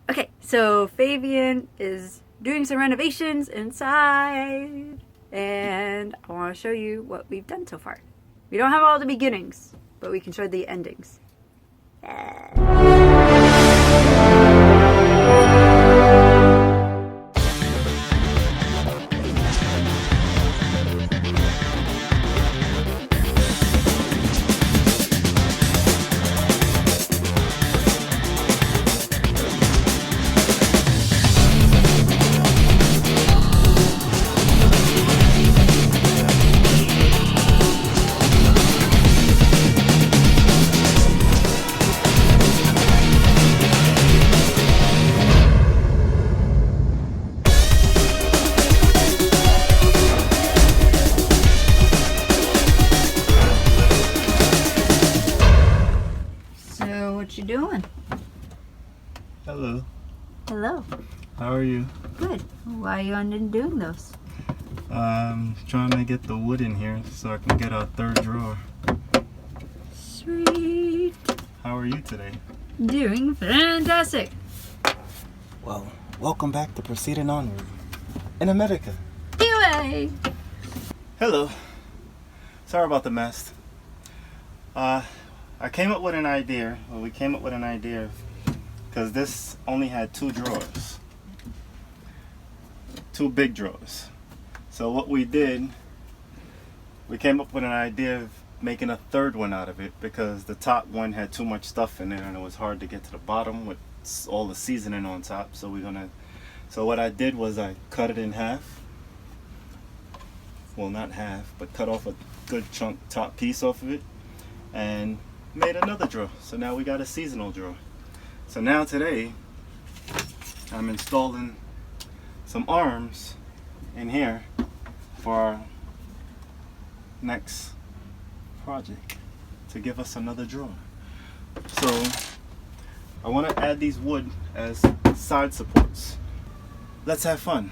Okay, so Fabian is doing some renovations inside, and I want to show you what we've done so far. We don't have all the beginnings, but we can show the endings. So what you doing? Hello. Hello. How are you? Good. Why are you on doing those? Trying to get the wood in here so I can get our third drawer. Sweet. How are you today? Doing fantastic. Well, welcome back to Proceeding Onward in America. POA. Hello. Sorry about the mess. I came up with an idea, or we came up with an idea, because this only had two drawers. Two big drawers. So what we did, we came up with an idea of making a third one out of it, because the top one had too much stuff in there and it was hard to get to the bottom with all the seasoning on top. So what I did was I cut it in half. Well, not half, but cut off a good chunk top piece off of it and made another drawer. So now we got a seasonal drawer. So now today I'm installing some arms in here for our next project to give us another drawer. So I want to add these wood as side supports. Let's have fun.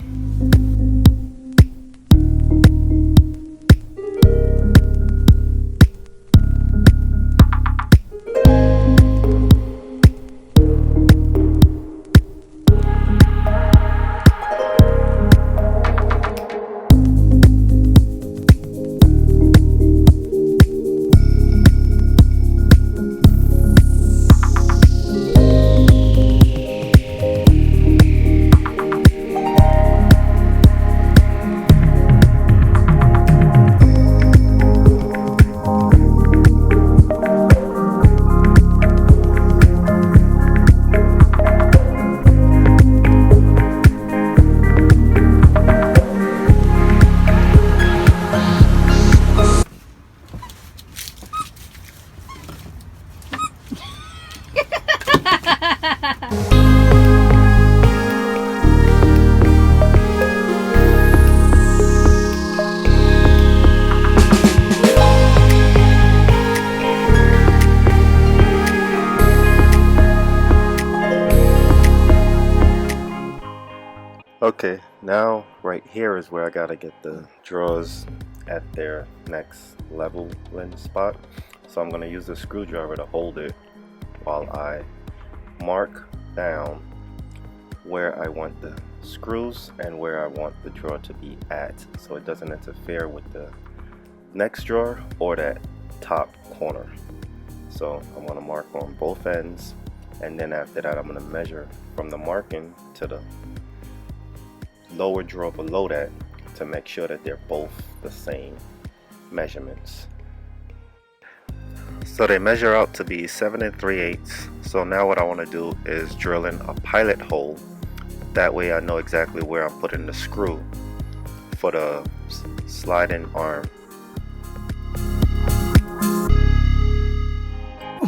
Okay, now right here is where I gotta get the drawers at their next leveling spot. So I'm gonna use the screwdriver to hold it while I mark down where I want the screws and where I want the drawer to be at, so it doesn't interfere with the next drawer or that top corner. So I'm gonna mark on both ends, and then after that I'm gonna measure from the marking to the lower drawer below that to make sure that they're both the same measurements. So they measure out to be 7 3/8. So now what I want to do is drill in a pilot hole. That way I know exactly where I'm putting the screw for the sliding arm.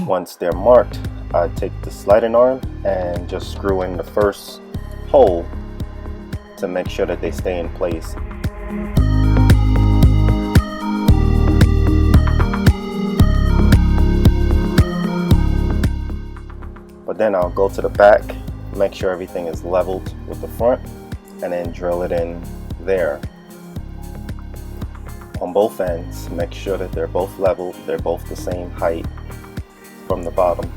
Once they're marked, I take the sliding arm and just screw in the first hole to make sure that they stay in place. But then I'll go to the back, make sure everything is leveled with the front, and then drill it in there on both ends. Make sure that they're both leveled, they're both the same height from the bottom,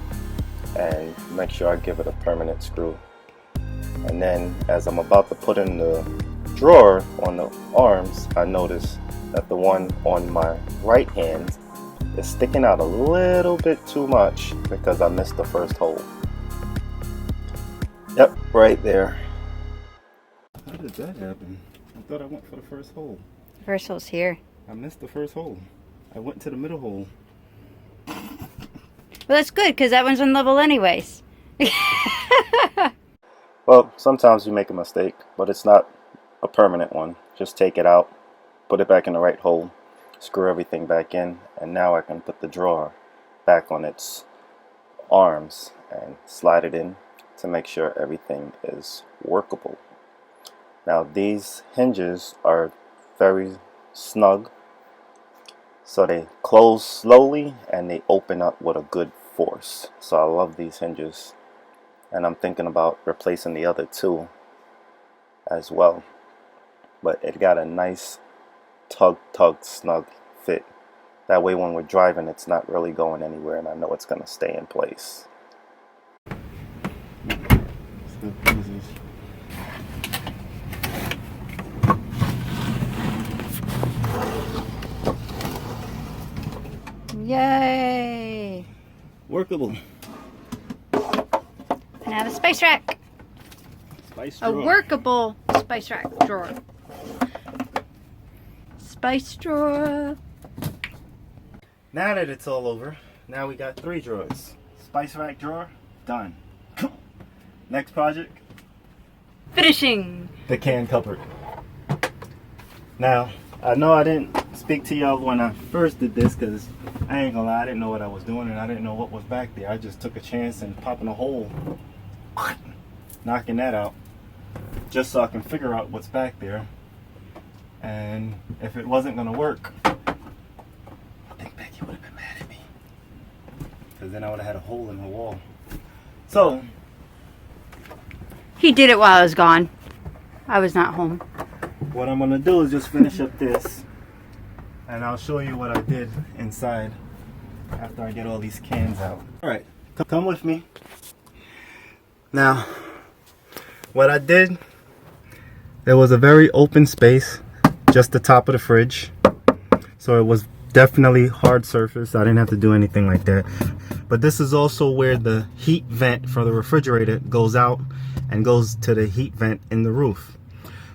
and make sure I give it a permanent screw And then as I'm about to put in the drawer on the arms, I notice that the one on my right hand is sticking out a little bit too much because I missed the first hole. Yep, right there. How did that happen? I thought I went for the first hole. First hole's here. I missed the first hole. I went to the middle hole. Well, that's good because that one's on level anyways. Well, sometimes you make a mistake, but it's not a permanent one. Just take it out, put it back in the right hole, screw everything back in, and now I can put the drawer back on its arms and slide it in to make sure everything is workable. Now these hinges are very snug, so they close slowly and they open up with a good force. So I love these hinges, and I'm thinking about replacing the other two as well. But it got a nice tug snug fit. That way when we're driving it's not really going anywhere and I know it's going to stay in place. Yay! Workable. Now the spice rack. Spice A drawer. workable spice rack drawer. Spice drawer. Now that it's all over, now we got 3 drawers. Spice rack drawer, done. Next project, Finishing. the can cupboard. Now, I know I didn't speak to y'all when I first did this because I ain't gonna lie, I didn't know what I was doing and I didn't know what was back there. I just took a chance and popping a hole, knocking that out, just so I can figure out what's back there. And if it wasn't gonna work, I think Becky would have been mad at me, because then I would have had a hole in her wall. So He did it while I was gone. I was not home. what I'm gonna do is just finish up this, and I'll show you what I did inside after I get all these cans out. All right, come with me. Now, what I did, there was a very open space, just the top of the fridge. So it was definitely hard surface. I didn't have to do anything like that. But this is also where the heat vent for the refrigerator goes out and goes to the heat vent in the roof.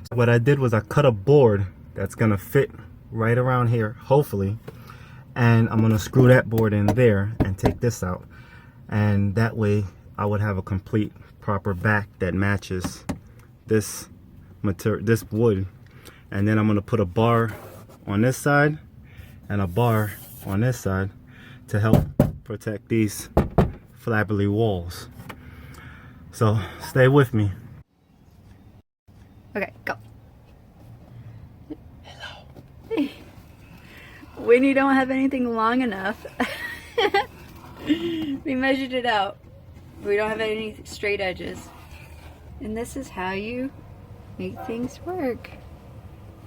So what I did was I cut a board that's gonna fit right around here, hopefully. And I'm gonna screw that board in there and take this out. And that way I would have a complete proper back that matches this material, this wood. And then I'm gonna put a bar on this side and a bar on this side to help protect these flabbily walls. So stay with me. Okay, go. Hello. When you don't have anything long enough, we measured it out. We don't have any straight edges. And this is how you make things work.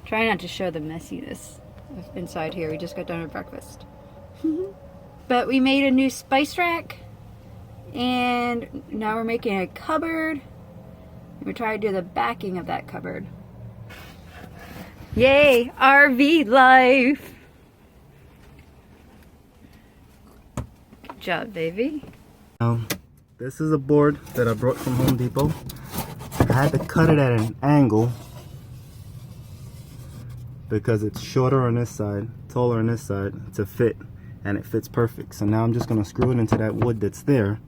Try not to show the messiness inside here. We just got done with breakfast. But we made a new spice rack. And now we're making a cupboard. We're trying to do the backing of that cupboard. Yay! RV life! Good job, baby. This is a board that I brought from Home Depot. I had to cut it at an angle because it's shorter on this side, taller on this side to fit, and it fits perfect. So now I'm just going to screw it into that wood that's there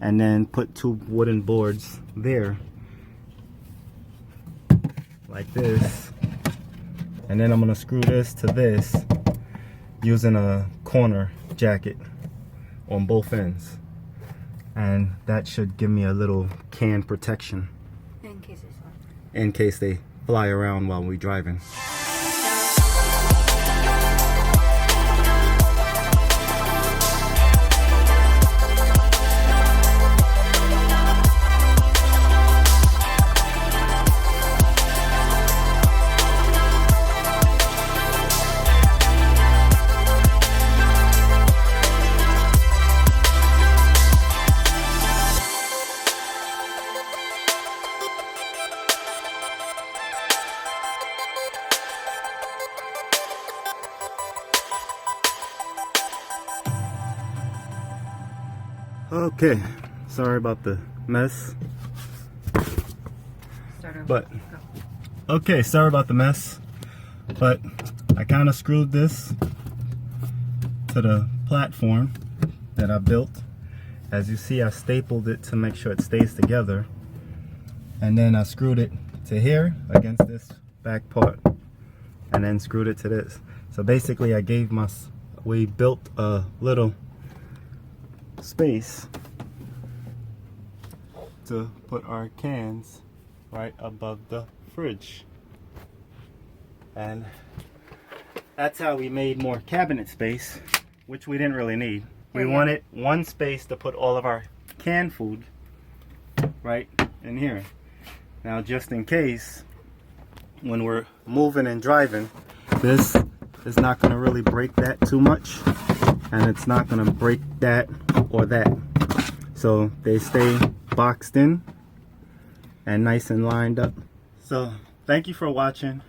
and then put 2 wooden boards there like this, and then I'm going to screw this to this using a corner jacket on both ends, and that should give me a little can protection in case they fly around while we're driving. Okay, sorry about the mess. But okay, sorry about the mess. But I kind of screwed this to the platform that I built. As you see, I stapled it to make sure it stays together. And then I screwed it to here against this back part. And then screwed it to this. So basically we built a little space to put our cans right above the fridge. And that's how we made more cabinet space, which we didn't really need. We wanted one space to put all of our canned food right in here. Now, just in case, when we're moving and driving, this is not going to really break that too much, and it's not going to break that or that. So they stay boxed in and nice and lined up. So thank you for watching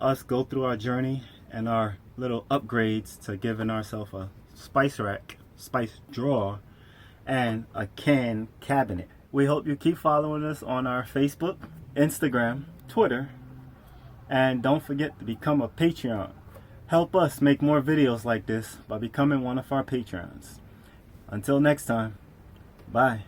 us go through our journey and our little upgrades to giving ourselves a spice rack, spice drawer, and a can cabinet. We hope you keep following us on our Facebook, Instagram, Twitter, and don't forget to become a Patreon. Help us make more videos like this by becoming one of our Patrons. Until next time, bye.